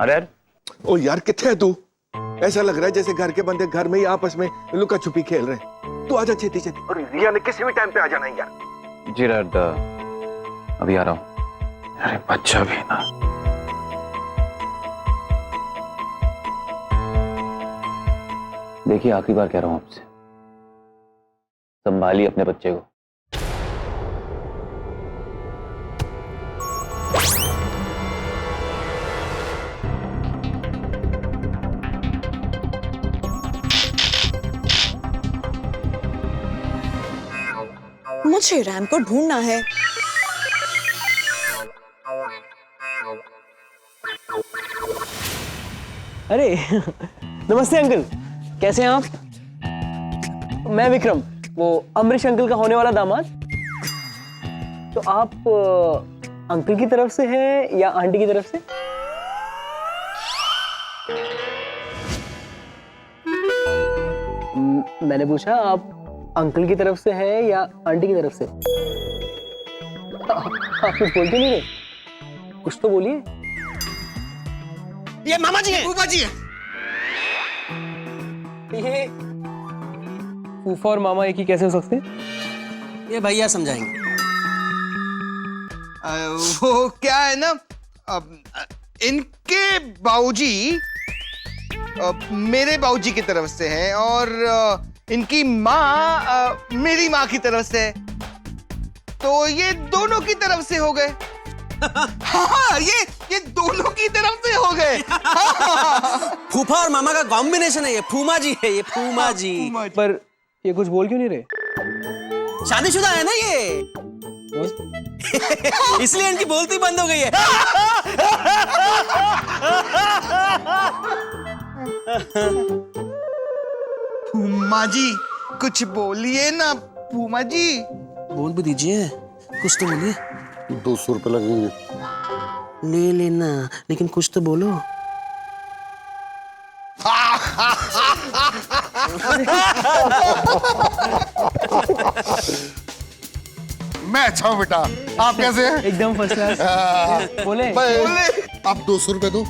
अरे यार, ओ यार किथे है तू? ऐसा लग रहा है जैसे घर के बंदे घर में ही आपस में लुका छुपी खेल रहे हैं। तू आजा छेती छेती। और रिया ने किसी भी टाइम पे आ जाना है यार। जी डैड, अभी आ रहा हूँ। अरे बच्चा भी ना। देखिए, आखिरी बार कह रहा हूं आपसे, संभालिए अपने बच्चे को। मुझे रैम को ढूंढना है। अरे नमस्ते अंकल, कैसे हैं आप? मैं विक्रम, वो अमरीश अंकल का होने वाला दामाद। तो आप अंकल की तरफ से हैं या आंटी की तरफ से? मैंने पूछा आप अंकल की तरफ से हैं या आंटी की तरफ से? आप कुछ बोलते नहीं रहे, कुछ तो बोलिए। ये मामा जी हैं, फूफा जी हैं। ये फूफा और मामा एक ही कैसे हो सकते? ये भैया समझाएंगे। वो क्या है ना, इनके बाऊजी मेरे बाऊजी की तरफ से हैं और इनकी माँ मेरी माँ की तरफ से है, तो ये दोनों की तरफ से हो गए। हाँ, ये दोनों की तरफ से हो गए। फूफा और मामा का कॉम्बिनेशन है ये, फूमा जी है ये, फूमा जी। पर ये कुछ बोल क्यों नहीं रहे? शादीशुदा है ना ये, इसलिए इनकी बोलती बंद हो गई है। फूमा जी कुछ बोलिए ना, फूमा जी। बोल भी दीजिए, कुछ तो बोलिए। 200 रुपए लगेंगे। ले लेना, लेकिन कुछ तो बोलो। मैं अच्छा हूँ बेटा, आप कैसे हैं? एकदम फर्स्ट क्लास। बोले आप 200 रुपए दो।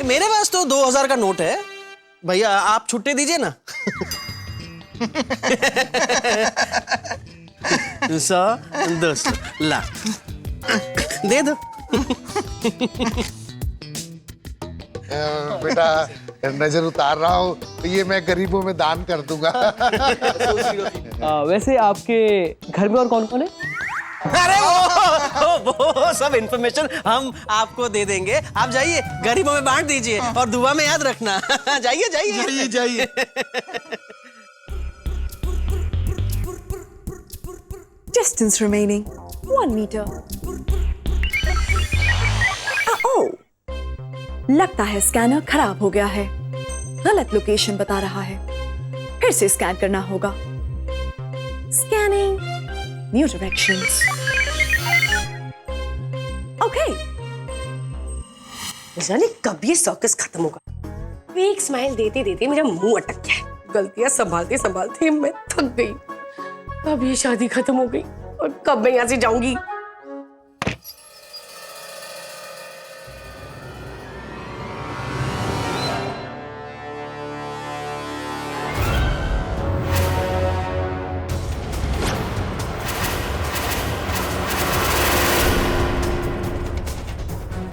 मेरे पास तो 2000 का नोट है भैया, आप छुट्टे दीजिए ना। 100 ला दे दो। बेटा नजर उतार रहा हूँ, ये मैं गरीबों में दान कर दूंगा। वैसे आपके घर में और कौन कौन है? अरे वो सब इंफॉर्मेशन हम आपको दे देंगे। आप जाइए, गरीबों में बांट दीजिए और दुआ में याद रखना। जाइए जाइए जाइए जाइए। Distance remaining 1 meter. ओह, लगता है स्कैनर खराब हो गया है, गलत लोकेशन बता रहा है। फिर से स्कैन करना होगा। Scanning, new directions. ओके। जाने कब ये सर्कस खत्म होगा। एक स्माइल देते देते मेरा मुंह अटक गया है। गलतियां संभालते संभालते मैं थक गई। कब ये शादी खत्म हो गई और कब मैं यहाँ से जाऊंगी।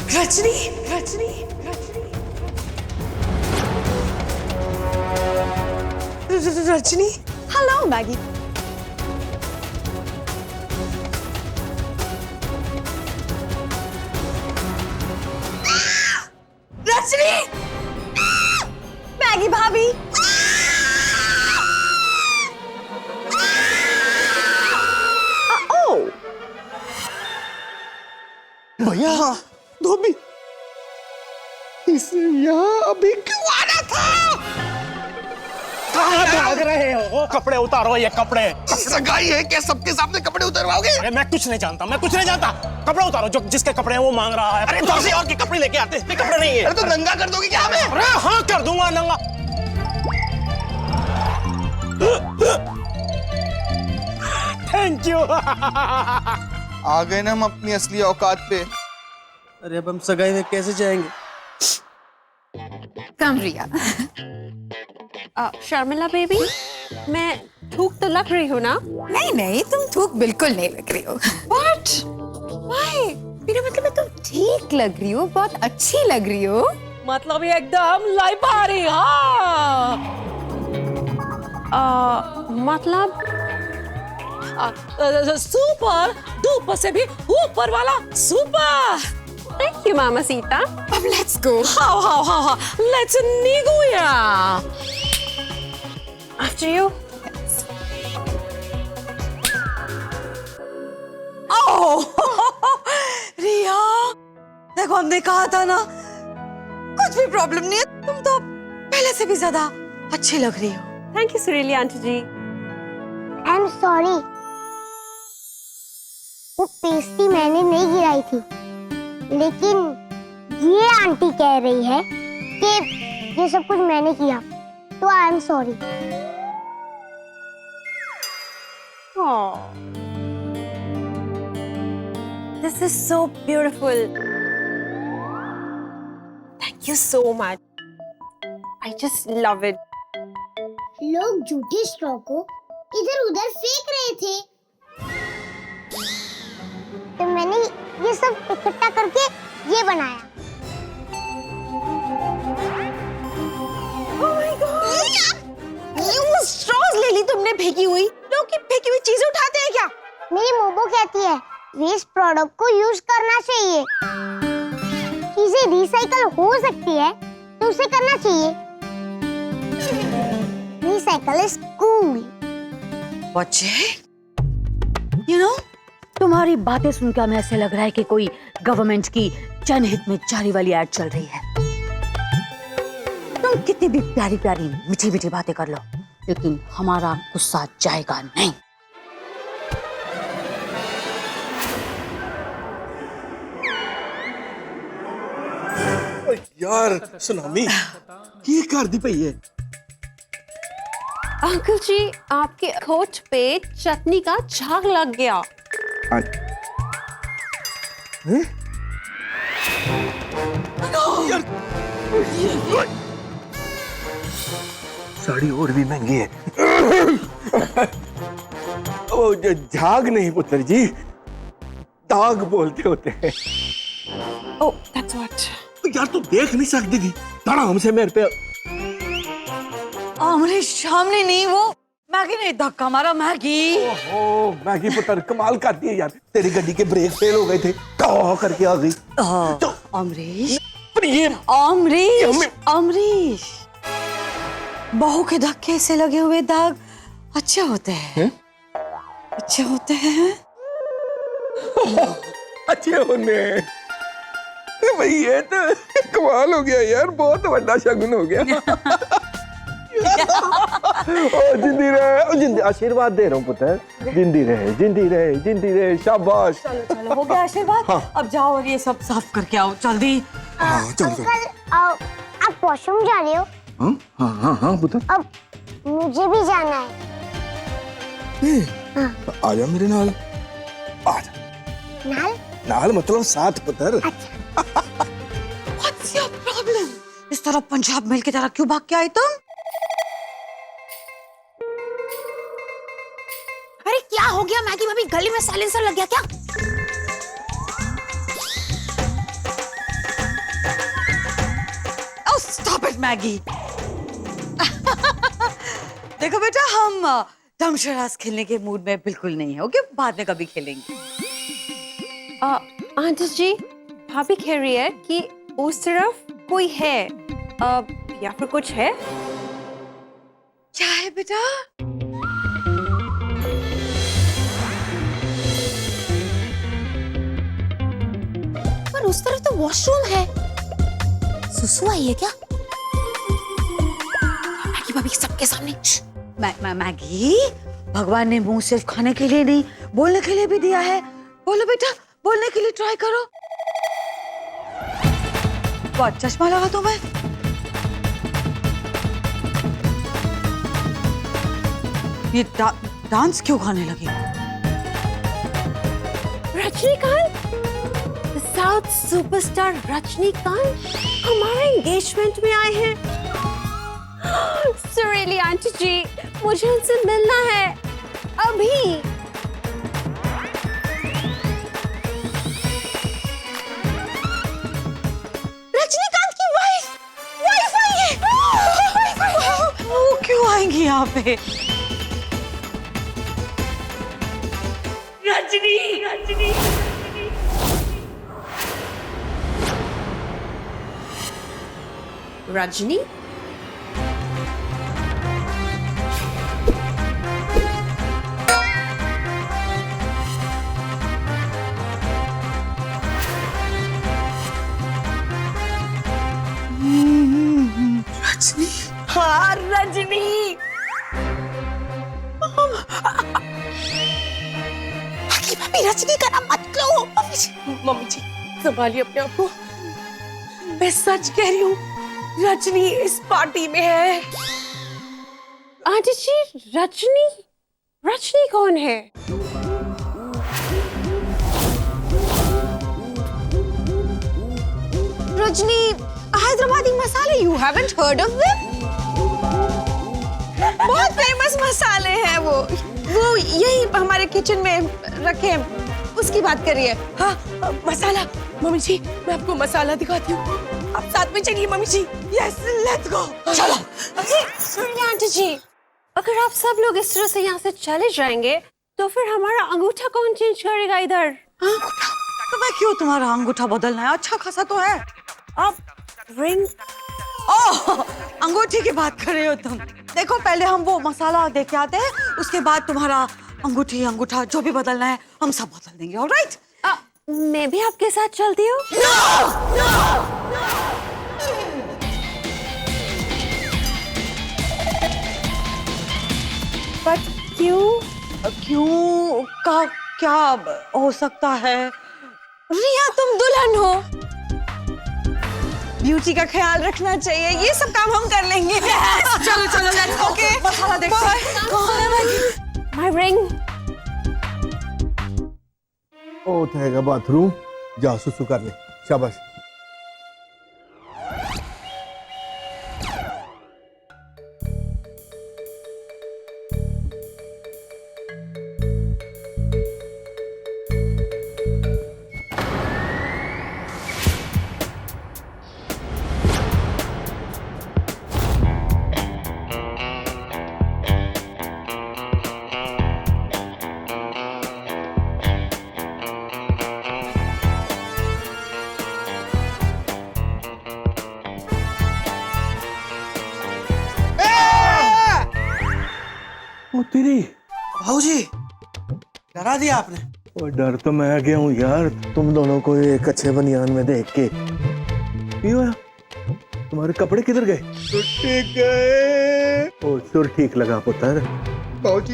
Rajni, Rajni, Rajni, Rajni. Hello Maggi. Rajni, Maggi भाभी। ओह, भैया धोबी, इसे यहाँ अभी क्यों आना था? कहाँ भाग रहे हो? कपड़े उतारो, ये कपड़े। सगाई है क्या? सबके सामने कपड़े उतरवाओगे? अरे मैं कुछ नहीं जानता, मैं कुछ नहीं जानता। कपड़े उतारो, जो जिसके कपड़े हैं वो मांग रहा है। अरे तो किसी और के कपड़े लेके आते, ये कपड़े नहीं है। अरे तो नंगा कर दोगे क्या हमें? अरे हाँ कर दूंगा नंगा। Thank you. आ गए ना हम अपनी असली औकात पे। अरे अब हम सगाई में कैसे जाएंगे? कम रिया। शर्मिला बेबी, मैं थूक तो लग रही हूँ ना? नहीं नहीं, तुम थूक बिल्कुल नहीं लग रही हो। What? Why? मेरा मतलब है तुम ठीक लग रही हो, बहुत अच्छी लग रही हो। मतलब ये एकदम लाइबारी, हाँ। मतलब सुपर डुपर से भी ऊपर वाला सुपर। थैंक यू मामा सीता। अब लेट्स गो। हाँ, लेट्स निगोया। After you. ओह रिया, देखो हमने कहा था ना, कुछ भी प्रॉब्लम नहीं है, तुम तो पहले से भी ज्यादा अच्छी लग रही हो। Thank you Surili aunty ji. I am sorry, वो पेस्ट्री मैंने नहीं गिराई थी, लेकिन ये आंटी कह रही है कि ये सब कुछ मैंने किया, तो आई am sorry. This is so beautiful. Thank you so much. I just love it. लोग झूठे स्ट्रॉ को इधर उधर फेंक रहे थे, तो मैंने ये सब इकट्ठा करके ये बनाया। Oh my God! ये स्ट्रॉज ले ली तुमने फेंकी हुई। लोग की फेंकी हुई चीजें उठाते हैं क्या? मेरी मोमो कहती है वेस्ट प्रोडक्ट को यूज करना चाहिए, चीजें रिसाइकल हो सकती है तो उसे करना चाहिए। Recycle is cool. बच्चे, you know, तुम्हारी बातें सुनकर हमें ऐसे लग रहा है कि कोई गवर्नमेंट की जनहित में जारी वाली एड चल रही है। तुम कितनी भी प्यारी प्यारी मीठी मीठी बातें कर लो, लेकिन हमारा गुस्सा जाएगा नहीं। यार सुनामी, ये कर दी पई है। अंकल जी, आपके होठ पे चटनी का झाग लग गया। साड़ी और भी महंगी है। वो झाग नहीं पुत्र जी, दाग बोलते होते हैं। Oh, that's what. यार तू देख नहीं सकती थी धड़ाम से मेरे पे। हमारे सामने नहीं, वो मैगी ने धक्का मारा। मैगी, ओहो मैगी पुत्र कमाल करती है यार। तेरी गाड़ी के ब्रेक फेल हो गए थे, टॉ करके आ गई। तो अमरीश, पर ये अमरीश, अमरीश, बहू के धक्के से लगे हुए दाग अच्छे होते हैं, अच्छे होते हैं। अच्छे होने भाई, ये तो कमाल हो गया यार, बहुत बड़ा शगुन हो गया। ओ जिंदी रहे, ओ जिंदी, आशीर्वाद दे रहा हूँ पुत्र, जिंदी रहे, जिंदी रहे, जिंदी रहे, शाबाश। चलो चलो, हो गया आशीर्वाद। हाँ। अब जाओ और ये सब साफ करके आओ जल्दी। हाँ चल चल। अंकल, आप वॉशरूम जा रहे हो? हाँ हाँ हाँ हाँ पुत्र। अब मुझे भी जाना है। हाँ। आजा मेरे नाल, आजा। नाल? नाल मतलब साथ पुत्र। अच्छा। What's your problem? इस तरह पंजाब मेल की तरह क्यों भाग के आई तुम? अरे क्या हो गया मैगी भाभी, गले में साइलेंसर लग गया क्या? Oh, stop it, Maggi. देखो बेटा, हम दमशराज खेलने के मूड में बिल्कुल नहीं है, ओके? बाद में कभी खेलेंगे। आंटी जी, भाभी कह रही है कि उस तरफ कोई है, या फिर कुछ है। क्या है बेटा? पर उस तरफ तो वॉशरूम है। सुसु आई है क्या? मैगी भाभी सबके सामने। मैगी, भगवान ने मुंह सिर्फ खाने के लिए नहीं, बोलने के लिए भी दिया है। बोलो बेटा, बोलने के लिए ट्राई करो। बहुत चश्मा लगा तुम्हें। ये डांस क्यों खाने लगी? Rajinikanth, the south superstar Rajinikanth हमारे एंगेजमेंट में आए हैं। सुरीली आंटी जी, मुझे उनसे मिलना है अभी। रजनीकांत की वाइफ आई है। वो क्यों आएंगी यहाँ पे? रजनी रजनी? हाँ रजनी। भाभी रजनी का नाम मत लो। मम्मी जी संभालिए अपने आप को। मैं सच कह रही हूँ, रजनी इस पार्टी में है। आंटी जी, रजनी? रजनी कौन है? रजनी हैदराबादी मसाले, you haven't heard of them? बहुत फेमस मसाले हैं वो यही हमारे किचन में रखे हैं, उसकी बात करिए। हाँ मसाला। मम्मी जी मैं आपको मसाला दिखाती हूँ, आप साथ में चलिए mummy ji. Yes let's go. चलो। सुनिए आंटी जी, अगर आप सब लोग इस तरह से यहाँ से चले जाएंगे तो फिर हमारा अंगूठा कौन चेंज करेगा इधर? तो मैं क्यों तुम्हारा अंगूठा बदलना है? अच्छा खासा तो है। आप रिंग? ओह, अंगूठी की बात कर रहे हो तुम? देखो पहले हम वो मसाला देख के आते हैं, उसके बाद तुम्हारा अंगूठी अंगूठा जो भी बदलना है हम सब बदल देंगे। ऑलराइट? मैं भी आपके साथ चलती हूँ। बट क्यों का क्या हो सकता है? रिया तुम दुल्हन हो, ब्यूटी का ख्याल रखना चाहिए, ये सब काम हम कर लेंगे। चलो लेट्स गो। ओके मसाला देखो। कौन है भाई? My ring. ओ थाएगा बाथरूम, जा सुसु कर ले। शाबाश। ओ तेरी भाऊजी, डरा दिया आपने। और डर तो मैं आ गया हूँ यार, तुम दोनों को एक अच्छे बनियान में देख के। क्यों है? तुम्हारे कपड़े किधर गए? ठीक गए। ओ सुर ठीक लगा पुत्र। बाबूजी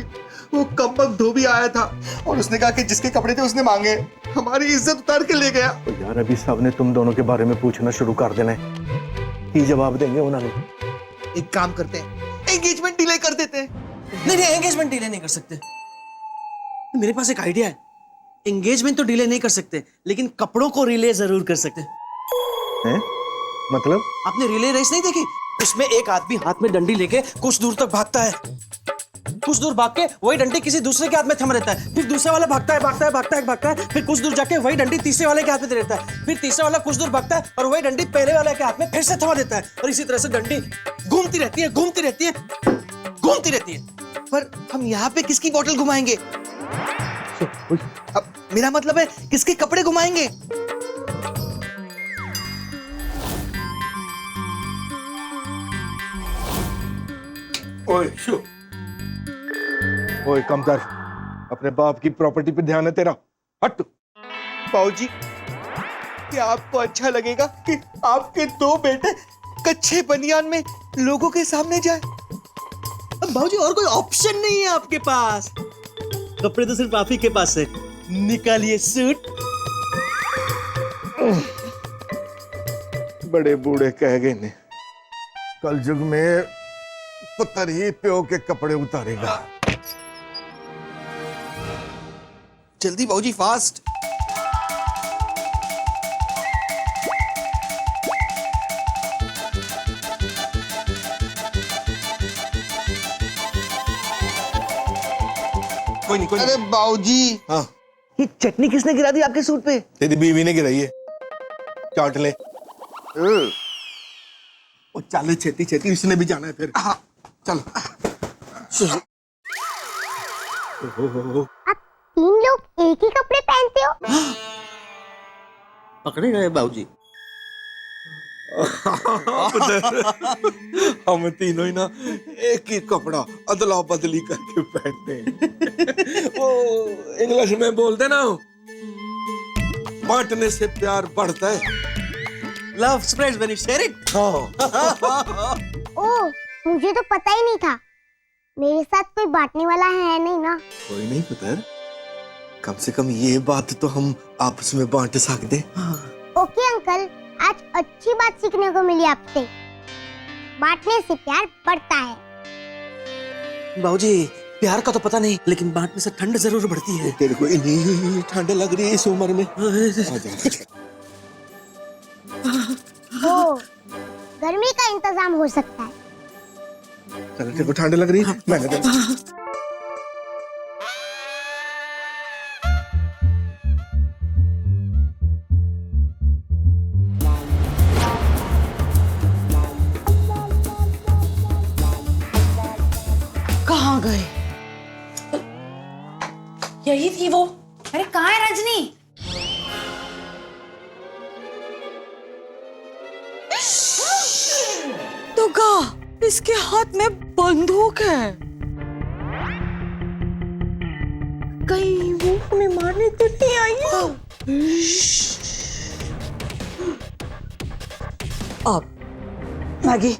वो कम्बक धोबी आया था और उसने कहा कि जिसके कपड़े थे उसने मांगे, हमारी इज्जत उतार के ले गया। तो यार अभी सबने तुम दोनों के बारे में पूछना शुरू कर देना है, की जवाब देंगे उन्होंने। एक काम करते हैं, एंगेजमेंट डिले कर देते हैं। नहीं, एंगेजमेंट डिले नहीं कर सकते। मेरे पास एक आइडिया है। एंगेजमेंट तो डिले नहीं कर सकते, लेकिन कपड़ों को रिले जरूर कर सकते हैं। मतलब? आपने रिले रेस नहीं देखी? उसमें एक आदमी हाथ में डंडी लेके कुछ दूर तक भागता है, कुछ दूर भाग के वही डंडी किसी दूसरे के हाथ में थमा रहता है, फिर दूसरा वाला भागता है, फिर कुछ दूर जाके वही डंडी तीसरे वाले के हाथ में दे देता है, फिर तीसरा वाला कुछ दूर भागता है और वही डंडी पहले वाले के हाथ में फिर से थमा देता है, और इसी तरह से डंडी घूमती रहती है। पर हम यहाँ पे किसकी बोतल घुमाएंगे? अब मेरा मतलब है किसके कपड़े घुमाएंगे? ओए कमतर, अपने बाप की प्रॉपर्टी पे ध्यान है तेरा, हट। बाबूजी, क्या आपको अच्छा लगेगा कि आपके दो बेटे कच्चे बनियान में लोगों के सामने जाए? बाबूजी और कोई ऑप्शन नहीं है आपके पास, कपड़े तो सिर्फ आप ही के पास है। निकालिए सूट। बड़े बूढ़े कह गए ने, कल युग में पुत्र ही प्यो के कपड़े उतारेगा। जल्दी बाबूजी, फास्ट। कोई नहीं अरे बाबूजी, हाँ ये चटनी किसने गिरा दी आपके सूट पे? तेरी बीवी ने गिराई है, चाट ले। ओ चल छेती छेती, इसने भी जाना है फिर। हाँ चल। आप 3 लोग एक ही कपड़े पहनते हो? पकड़े गए बाबूजी। हम तीनों ही ना एक ही कपड़ा अदला बदली करके पहनते हैं। वो इंग्लिश में बोलते ना, बांटने से प्यार बढ़ता है। Love spreads when you share it. Oh, मुझे तो पता ही नहीं था। मेरे साथ कोई बांटने वाला है नहीं ना। कोई नहीं पुत्र, कम से कम ये बात तो हम आपस में बांट सकते। ओके अंकल, आज अच्छी बात सीखने को मिली आपसे। बांटने से प्यार बढ़ता है। बाबूजी, प्यार का तो पता नहीं, लेकिन बांटने से ठंड जरूर बढ़ती है। तेरे को इतनी ठंड लग रही है इस उम्र में? आजा। ओह, गर्मी का इंतजाम हो सकता है। चल, तेरे को ठंड लग रही है, मैंने कहाँ गए? यही थी वो। अरे कहाँ है रजनी? तो इसके हाथ में बंदूक है। कहीं वो हमें मारने तो नहीं आई है? अब मैगी,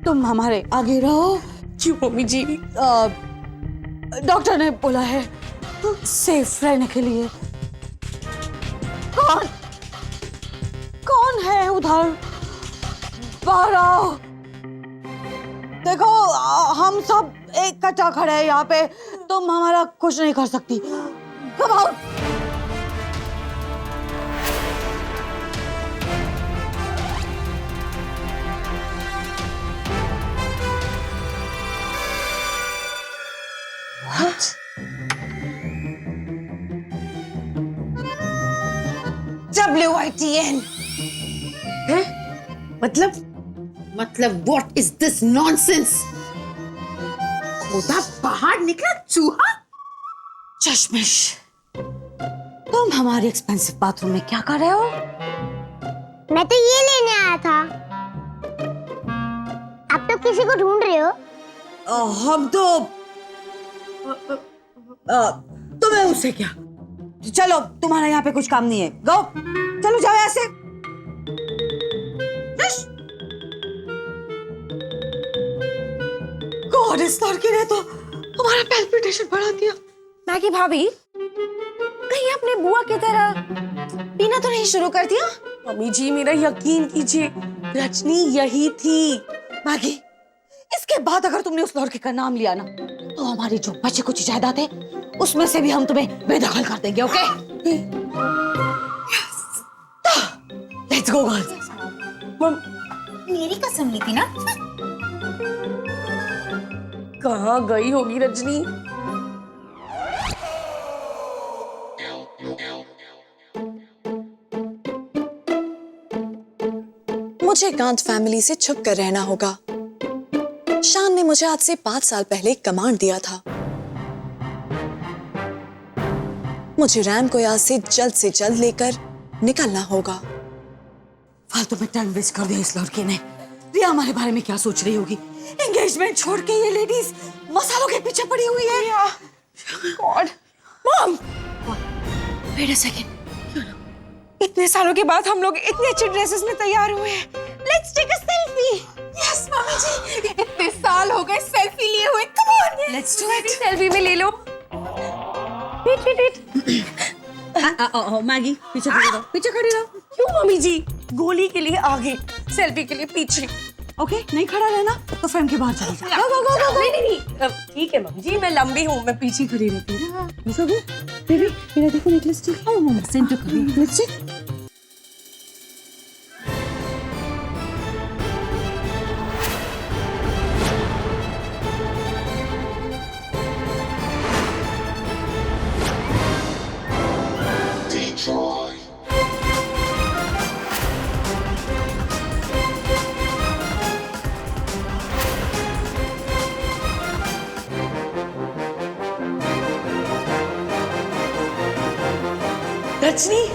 तुम हमारे आगे रहो। जी मम्मी जी। डॉक्टर ने बोला है सेफ रहने के लिए। कौन है उधर? बाहर आओ। देखो, हम सब एक कच्चा खड़े हैं यहाँ पे। तुम हमारा कुछ नहीं कर सकती। Come out. WITN है? मतलब व्हाट इज दिस नॉनसेंस? खुदा बाहर निकला चूहा। चश्मिश, तुम हमारे एक्सपेंसिव बाथरूम में क्या कर रहे हो? मैं तो ये लेने आया था। आप तो किसी को ढूंढ रहे हो? हम तो तुम्हें उससे क्या? चलो, तुम्हारा यहाँ पे कुछ काम नहीं है। गो, चलो जाओ यहाँ से। गॉड, इस लड़की ने तो हमारा पैल्पिटेशन बढ़ा दिया। मैगी भाभी, कहीं अपने बुआ की तरह पीना तो नहीं शुरू कर दिया? मम्मी जी, मेरा यकीन कीजिए, रजनी यही थी। मैगी, इसके बाद अगर तुमने उस लड़के का नाम लिया ना, तो हमारी जो बचे कुछ जायदाद है उसमें से भी हम तुम्हें बेदखल कर देंगे। ओके? Let's go girls. मेरी कसम ली थी ना। कहाँ गई होगी रजनी? मुझे गांध फैमिली से छुप कर रहना होगा। शान ने मुझे आज से 5 साल पहले कमांड दिया था। मुझे रैम को यहाँ से जल्द लेकर निकलना होगा। फालतू में टाइम वेस्ट कर दिया इस लड़के ने। रिया हमारे बारे में क्या सोच रही होगी? एंगेजमेंट छोड़ के ये लेडीज मसालों के पीछे पड़ी हुई है। God mom, wait a second. इतने सालों के बाद हम लोग इतने अच्छे ड्रेसेस में तैयार हुए हैं। Let's take a selfie. Yes मम्मी जी, इतने साल हो गए सेल्फी लिए हुए। Come on, let's do it. Selfie में ले लो। मैगी, पीछे खड़ी रहो, पीछे खड़ी रहो। क्यों मम्मी जी? गोली के लिए आगे, सेल्फी के लिए पीछे। ओके, नहीं खड़ा रहना तो फ्रेम के बाहर चली जा। गो गो गो गो। नहीं, ठीक है मम्मी जी, मैं लंबी हूँ, मैं पीछे खड़ी रहती हूँ। बेबी, मेरा देखो नेकलेस ठीक है। मम्मा सेंटर कर रही है। Let's see. रजनी